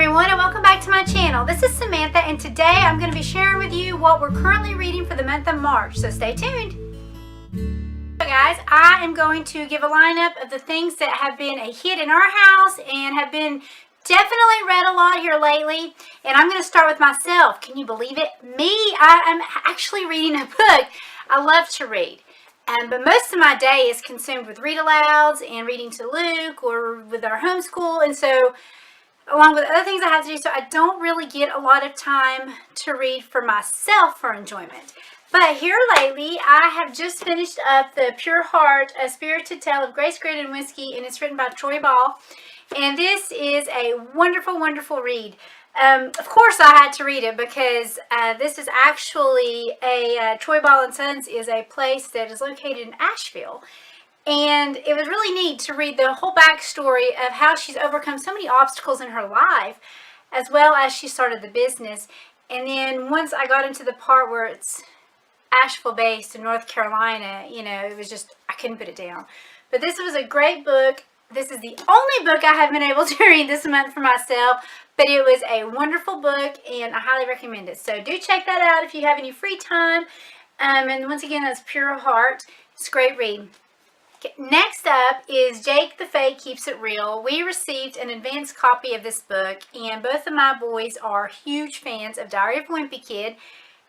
everyone, and welcome back to my channel. This is Samantha, and today I'm going to be sharing with you what we're currently reading for the month of March, so stay tuned. So guys, I am going to give a lineup of the things that have been a hit in our house and have been definitely read a lot here lately. And I'm going to start with myself. Can you believe it? I am actually reading a book I love to read. But most of my day is consumed with read-alouds and reading to Luke or with our homeschool, and so along with other things I have to do, so I don't really get a lot of time to read for myself for enjoyment. But here lately, I have just finished up The Pure Heart, A Spirited Tale of Grace, Grit, and Whiskey, and it's written by Troy Ball. And this is a wonderful, wonderful read. Of course, I had to read it because this is actually Troy Ball & Sons is a place that is located in Asheville. And it was really neat to read the whole backstory of how she's overcome so many obstacles in her life, as well as she started the business. And then once I got into the part where it's Asheville based in North Carolina, you know, it was just, I couldn't put it down. But this was a great book. This is the only book I have been able to read this month for myself, but it was a wonderful book and I highly recommend it. So do check that out if you have any free time. And once again, that's Pure Heart. It's a great read. Next up is Jake the Fake Keeps It Real. We received an advanced copy of this book, and both of my boys are huge fans of Diary of a Wimpy Kid.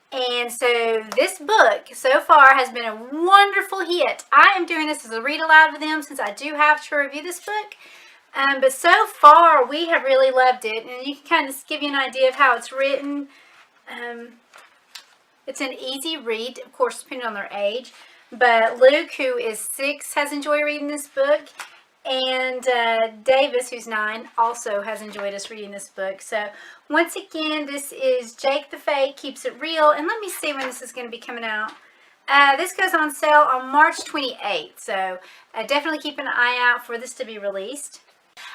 And so this book so far has been a wonderful hit. I am doing this as a read aloud with them since I do have to review this book. But so far we have really loved it, and you can kind of give you an idea of how it's written. It's an easy read, of course, depending on their age. But Luke, who is 6, has enjoyed reading this book. And Davis, who's 9, also has enjoyed us reading this book. So, once again, this is Jake the Fake Keeps It Real. And let me see when this is going to be coming out. This goes on sale on March 28th. So, definitely keep an eye out for this to be released.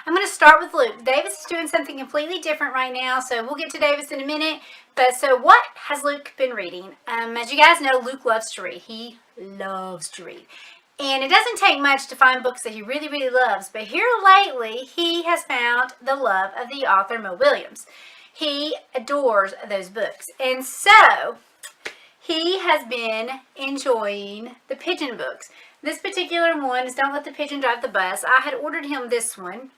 I'm going to start with Luke. Davis is doing something completely different right now, so we'll get to Davis in a minute. But so what has Luke been reading? As you guys know, Luke loves to read. He loves to read. And it doesn't take much to find books that he really, really loves. But here lately, he has found the love of the author Mo Williams. He adores those books. And so, he has been enjoying the Pigeon books. This particular one is Don't Let the Pigeon Drive the Bus. I had ordered him this one.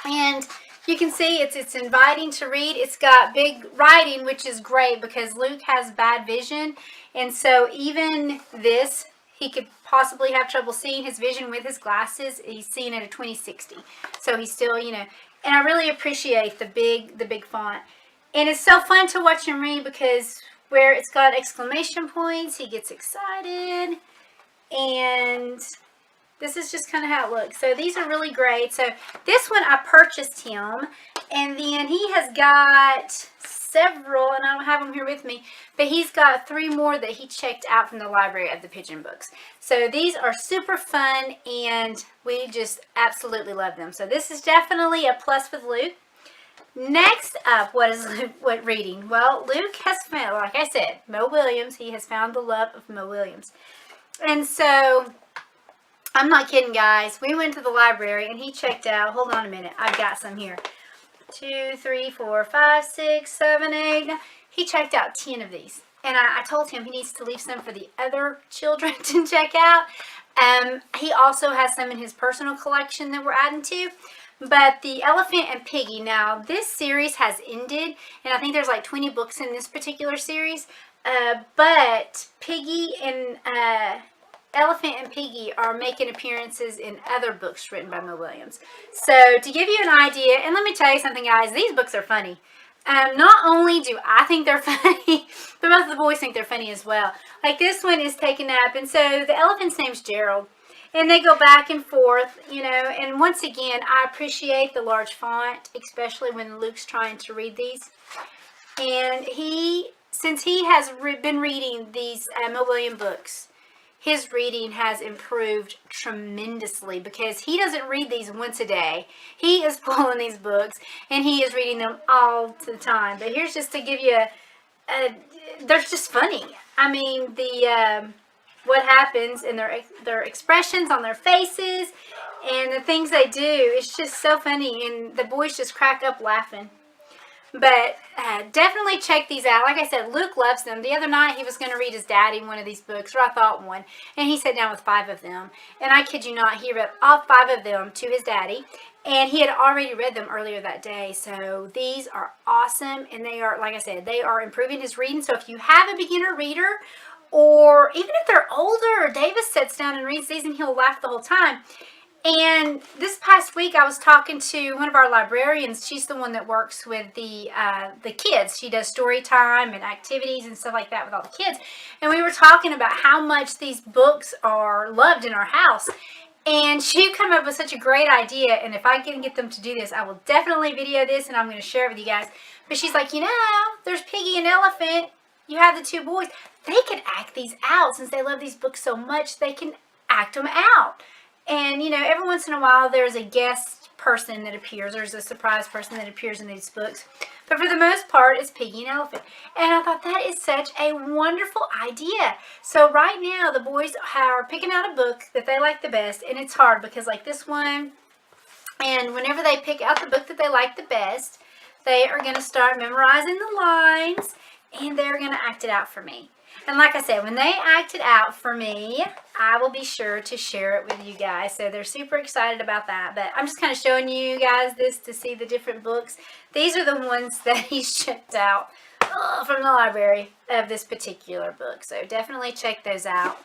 And you can see it's inviting to read. It's got big writing, which is great because Luke has bad vision. And so even this, he could possibly have trouble seeing his vision with his glasses. He's seeing at a 20/60. So he's still, you know, and I really appreciate the big font. And it's so fun to watch him read because where it's got exclamation points, he gets excited. And this is just kind of how it looks. So these are really great. So this one I purchased him. And then he has got several, and I don't have them here with me, but he's got 3 more that he checked out from the library of the Pigeon books. So these are super fun, and we just absolutely love them. So this is definitely a plus with Luke. Next up, what is Luke reading? Well, Luke has found, like I said, Mo Williams. He has found the love of Mo Williams. And so, I'm not kidding, guys. We went to the library and he checked out. Hold on a minute. I've got some here. 2, 3, 4, 5, 6, 7, 8. 9. He checked out 10 of these. And I told him he needs to leave some for the other children to check out. He also has some in his personal collection that we're adding to. But the Elephant and Piggie. Now, this series has ended. And I think there's like 20 books in this particular series. But Piggie and Elephant and Piggie are making appearances in other books written by Mo Williams. So, to give you an idea, and let me tell you something, guys, these books are funny. Not only do I think they're funny, but both of the boys think they're funny as well. Like this one is taken up, and so the elephant's name's Gerald. And they go back and forth, you know, and once again, I appreciate the large font, especially when Luke's trying to read these. And since he has been reading these Mo Williams books, his reading has improved tremendously because he doesn't read these once a day. He is pulling these books and he is reading them all the time. But here's just to give you they're just funny. I mean, what happens in their expressions on their faces and the things they do. It's just so funny, and the boys just crack up laughing. But definitely check these out. Like I said, Luke loves them. The other night he was going to read his daddy one of these books, or I thought one, and he sat down with 5 of them. And I kid you not, he read all 5 of them to his daddy, and he had already read them earlier that day. So these are awesome, and they are, like I said, they are improving his reading. So if you have a beginner reader, or even if they're older, Davis sits down and reads these and he'll laugh the whole time. And this past week, I was talking to one of our librarians. She's the one that works with the kids. She does story time and activities and stuff like that with all the kids. And we were talking about how much these books are loved in our house. And she came up with such a great idea. And if I can get them to do this, I will definitely video this and I'm going to share it with you guys. But she's like, there's Piggie and Elephant. You have the 2 boys. They can act these out. Since they love these books so much, they can act them out. And, every once in a while, there's a guest person that appears. There's a surprise person that appears in these books. But for the most part, it's Piggie and Elephant. And I thought that is such a wonderful idea. So right now, the boys are picking out a book that they like the best. And it's hard because like this one, and whenever they pick out the book that they like the best, they are going to start memorizing the lines. And they're going to act it out for me. And like I said, when they act it out for me, I will be sure to share it with you guys. So they're super excited about that. But I'm just kind of showing you guys this to see the different books. These are the ones that he shipped out from the library of this particular book. So definitely check those out.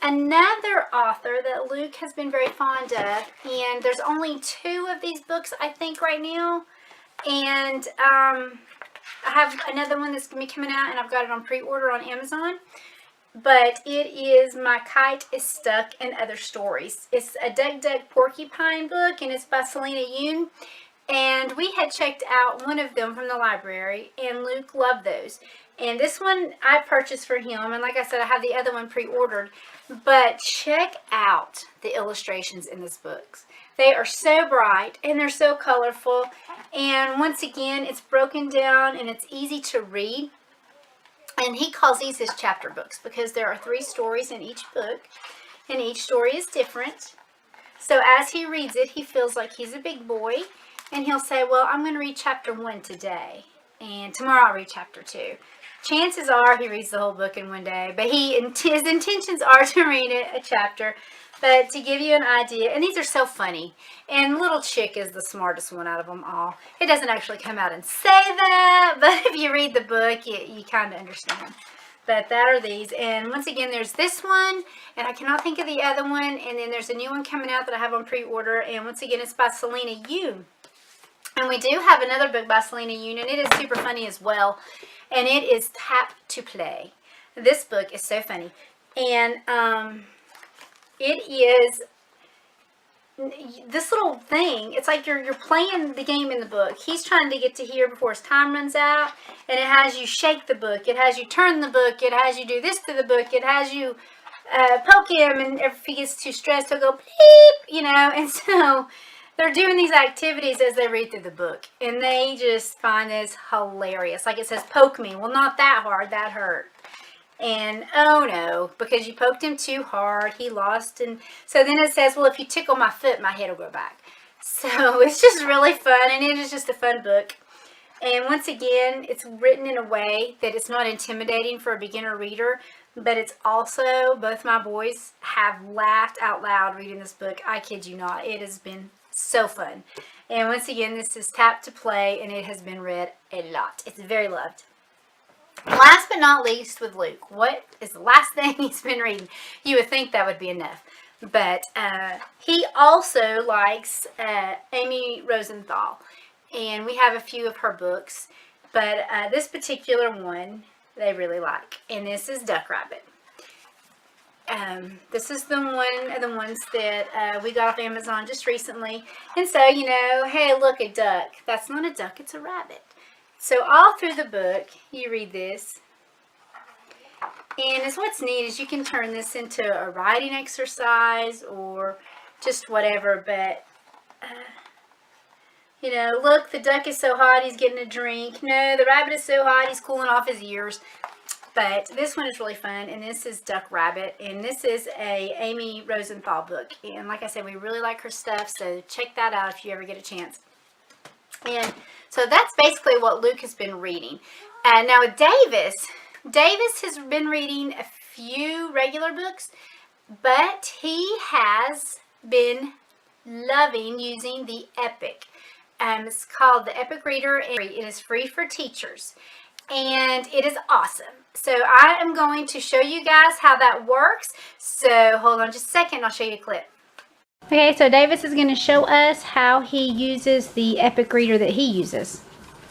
Another author that Luke has been very fond of, and there's only 2 of these books, I think, right now. And I have another one that's going to be coming out, and I've got it on pre-order on Amazon. But it is My Kite is Stuck in Other Stories. It's a Duck Duck Porcupine book, and it's by Selena Yoon. And we had checked out one of them from the library, and Luke loved those. And this one I purchased for him, and like I said, I have the other one pre-ordered. But check out the illustrations in this book. They are so bright, and they're so colorful. And once again, it's broken down, and it's easy to read. And he calls these his chapter books because there are 3 stories in each book, and each story is different. So as he reads it, he feels like he's a big boy, and he'll say, well, I'm going to read chapter 1 today, and tomorrow I'll read chapter 2. Chances are he reads the whole book in one day, but his intentions are to read it a chapter. But to give you an idea, and these are so funny, and Little Chick is the smartest one out of them all. It doesn't actually come out and say that, but if you read the book, you kind of understand. But that are these, and once again, there's this one, and I cannot think of the other one, and then there's a new one coming out that I have on pre-order, and once again, it's by Selena Yoon. And we do have another book by Selena Yoon, and it is super funny as well, and it is Tap to Play. This book is so funny, and it is this little thing. It's like you're playing the game in the book. He's trying to get to here before his time runs out, and it has you shake the book. It has you turn the book. It has you do this to the book. It has you poke him, and if he gets too stressed, he'll go beep, and so they're doing these activities as they read through the book, and they just find this hilarious. Like it says, poke me. Well, not that hard. That hurt. And, oh no, because you poked him too hard, he lost. And so then it says, well, if you tickle my foot, my head will go back. So it's just really fun, and it is just a fun book. And once again, it's written in a way that it's not intimidating for a beginner reader, but it's also, both my boys have laughed out loud reading this book. I kid you not. It has been so fun. And once again, this is Tap to Play, and it has been read a lot. It's very loved. Last but not least with Luke, what is the last thing he's been reading? You would think that would be enough. But he also likes Amy Rosenthal. And we have a few of her books. But this particular one, they really like. And this is Duck Rabbit. This is the one of the ones that we got off Amazon just recently. And so, hey, look, a duck. That's not a duck, it's a rabbit. So all through the book, you read this, and what's neat is you can turn this into a writing exercise or just whatever, but, look, the duck is so hot, he's getting a drink. No, the rabbit is so hot, he's cooling off his ears. but this one is really fun, and this is Duck Rabbit, and this is a Amy Rosenthal book. And like I said, we really like her stuff, so check that out if you ever get a chance. And so that's basically what Luke has been reading. And now with Davis has been reading a few regular books, but he has been loving using the Epic. It's called the Epic Reader, and it is free for teachers, and it is awesome. So I am going to show you guys how that works. So hold on just a second, I'll show you a clip. Okay, so Davis is going to show us how he uses the Epic Reader that he uses.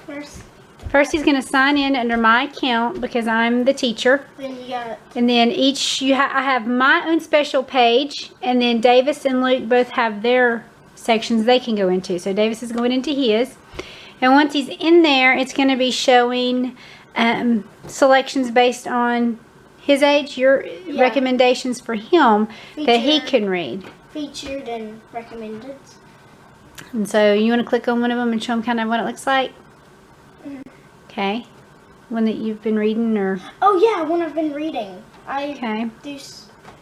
First he's going to sign in under my account because I'm the teacher. Then you got... And then I have my own special page, and then Davis and Luke both have their sections they can go into. So Davis is going into his, and once he's in there, it's going to be showing selections based on his age, your recommendations for him that he can read. Featured and recommended. And so you want to click on one of them and show them kind of what it looks like? Okay. One that you've been reading, or? Oh yeah, one I've been reading. Okay.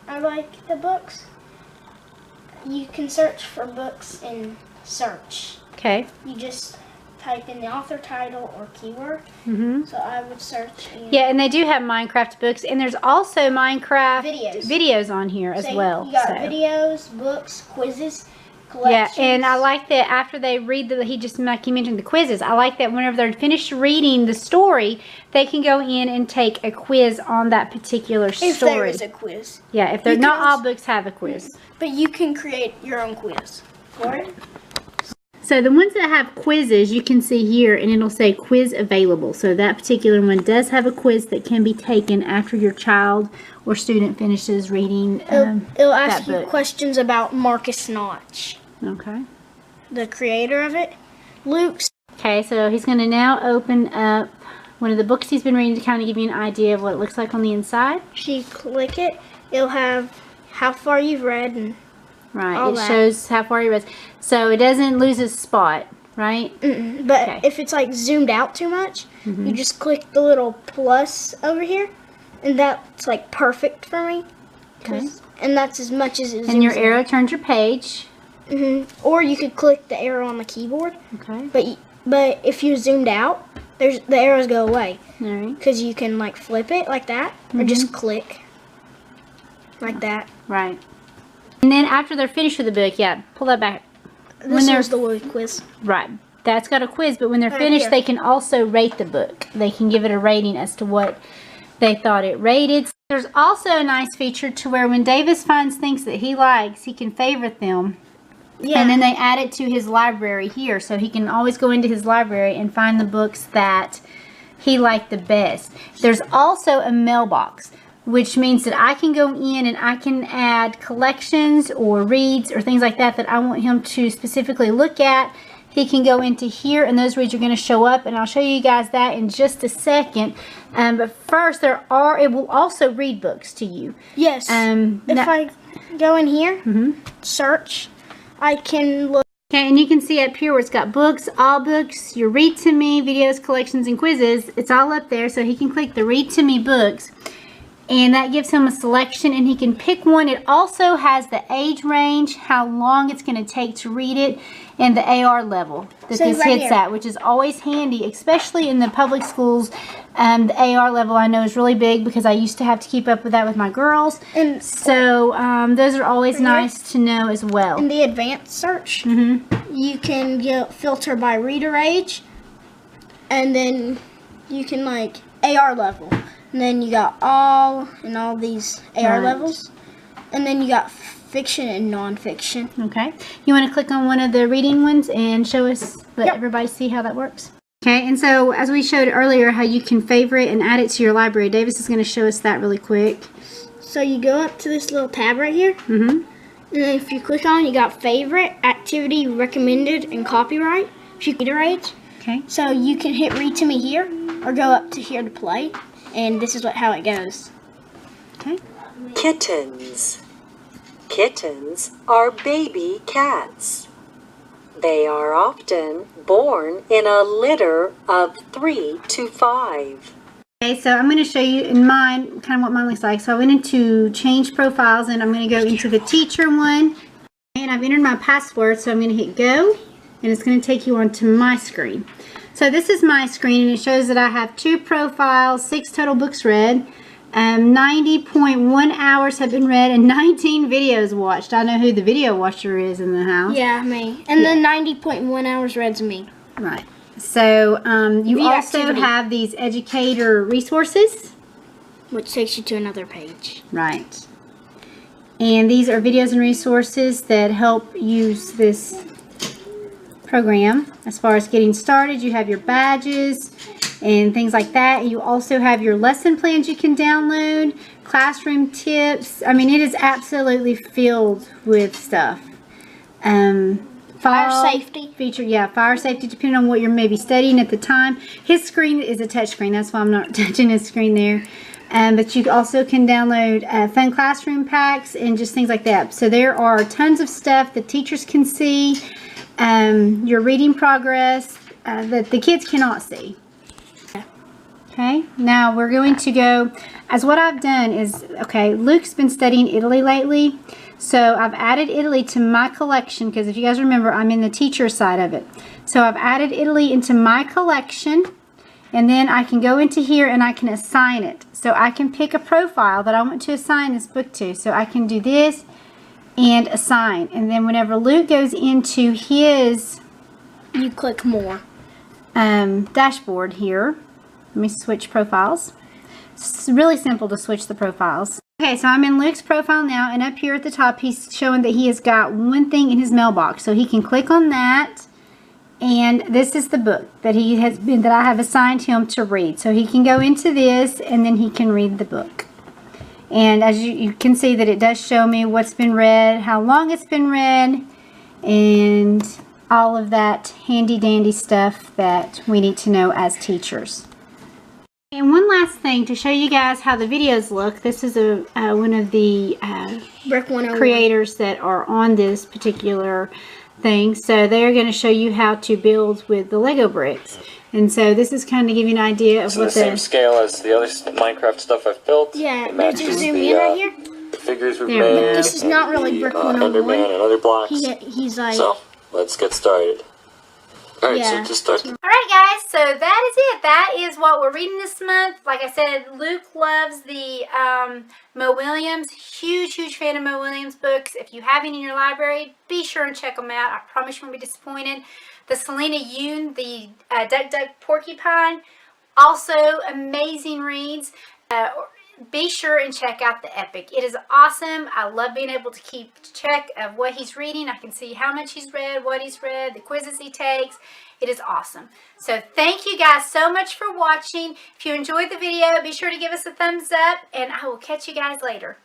I like the books. You can search for books in search. Okay. You just type in the author title or keyword. So I would search. Yeah, and they do have Minecraft books, and there's also Minecraft videos on here as well. You got videos, books, quizzes, collections. Yeah, and I like that after they read like you mentioned the quizzes. I like that whenever they're finished reading the story, they can go in and take a quiz on that particular story. If there is a quiz. Yeah, if they're not all books have a quiz. But you can create your own quiz for it. So the ones that have quizzes, you can see here, and it'll say quiz available. So that particular one does have a quiz that can be taken after your child or student finishes reading It'll ask you questions about Marcus Notch. Okay. The creator of it. Luke's. Okay, so he's going to now open up one of the books he's been reading to kind of give you an idea of what it looks like on the inside. You click it, it'll have how far you've read and right. It shows how far you read. So it doesn't lose its spot, right? But if it's like zoomed out too much, you just click the little plus over here, and that's like perfect for me. Okay. And that's as much as it zooms and your in. arrow turns your page. Or you could click the arrow on the keyboard. Okay. But if you zoomed out, the arrows go away. All right. Because you can like flip it like that, or just click like that. Right. And then after they're finished with the book, pull that back. This is the word quiz. Right. That's got a quiz, but when they're finished, they can also rate the book. They can give it a rating as to what they thought it rated. There's also a nice feature to where when Davis finds things that he likes, he can favorite them. Yeah. And then they add it to his library here, so he can always go into his library and find the books that he liked the best. There's also a mailbox, which means that I can go in and I can add collections or reads or things like that that I want him to specifically look at. He can go into here, and those reads are going to show up, and I'll show you guys that in just a second. But first, it will also read books to you. Yes. If I go in here, search, I can look. Okay, and you can see up here where it's got books, all books, your read to me, videos, collections, and quizzes. It's all up there, so he can click the read to me books. And that gives him a selection, and he can pick one. It also has the age range, how long it's going to take to read it, and the AR level that this hits at, which is always handy, especially in the public schools. The AR level I know is really big because I used to have to keep up with that with my girls. And so those are always nice to know as well. In the advanced search, you can filter by reader age, and then you can like AR level. And then you got all these AR levels. And then you got fiction and non-fiction. Okay. You want to click on one of the reading ones and show us, let everybody see how that works. Okay, and so as we showed earlier how you can favorite and add it to your library, Davis is going to show us that really quick. So you go up to this little tab right here. And then if you click on it, you got favorite, activity, recommended, and copyright. Reader age. Okay. So you can hit read to me here or go up to here to play. And this is how it goes. Okay. Kittens. Kittens are baby cats. They are often born in a litter of 3 to 5. Okay, so I'm going to show you in mine, kind of what mine looks like. So I went into change profiles and I'm going to go into the teacher one. And I've entered my password, so I'm going to hit go. And it's going to take you onto my screen. So this is my screen and it shows that I have 2 profiles, 6 total books read. 90.1 hours have been read and 19 videos watched. I know who the video watcher is in the house. Yeah, me. And then 90.1 hours read's me. Right. So you The also activity. have these educator resources. Which takes you to another page. Right. And these are videos and resources that help use this program. As far as getting started, you have your badges and things like that. You also have your lesson plans you can download, classroom tips. I mean, it is absolutely filled with stuff. Fire safety. Feature, yeah, fire safety, depending on what you're maybe studying at the time. His screen is a touch screen, that's why I'm not touching his screen there. But you also can download fun classroom packs and just things like that. So there are tons of stuff that teachers can see, your reading progress that the kids cannot see. Okay, now we're going to go, as what I've done is, okay, Luke's been studying Italy lately. So I've added Italy to my collection because if you guys remember, I'm in the teacher side of it. So I've added Italy into my collection and then I can go into here and I can assign it. So I can pick a profile that I want to assign this book to. So I can do this and assign. And then whenever Luke goes into his You click more. dashboard here, let me switch profiles. It's really simple to switch the profiles. Okay, so I'm in Luke's profile now, and up here at the top, he's showing that he has got one thing in his mailbox. So he can click on that, and this is the book that I have assigned him to read. So he can go into this, and then he can read the book. And as you can see that it does show me what's been read, how long it's been read, and all of that handy dandy stuff that we need to know as teachers. And one last thing to show you guys how the videos look. This is one of the Brick 101. creators that are on this particular thing. So they're going to show you how to build with the Lego bricks. And so this is kind of give you an idea of It's what the same scale as the other Minecraft stuff I've built. Yeah, It did matches you zoom the, in right here? the figures we've There we made. go. This is not really and Brick the, 101. Enderman and other blocks. He's like, So, let's get started. Alright, Yeah. so just start. Alright guys, so that is it. That is what we're reading this month. Like I said, Luke loves the Mo Williams. Huge fan of Mo Williams books. If you have any in your library, be sure and check them out. I promise you won't be disappointed. The Selena Yoon, the Duck Duck Porcupine, also amazing reads. Be sure and check out the Epic. It is awesome. I love being able to keep check of what he's reading. I can see how much he's read, what he's read, the quizzes he takes. It is awesome. So thank you guys so much for watching. If you enjoyed the video, be sure to give us a thumbs up, and I will catch you guys later.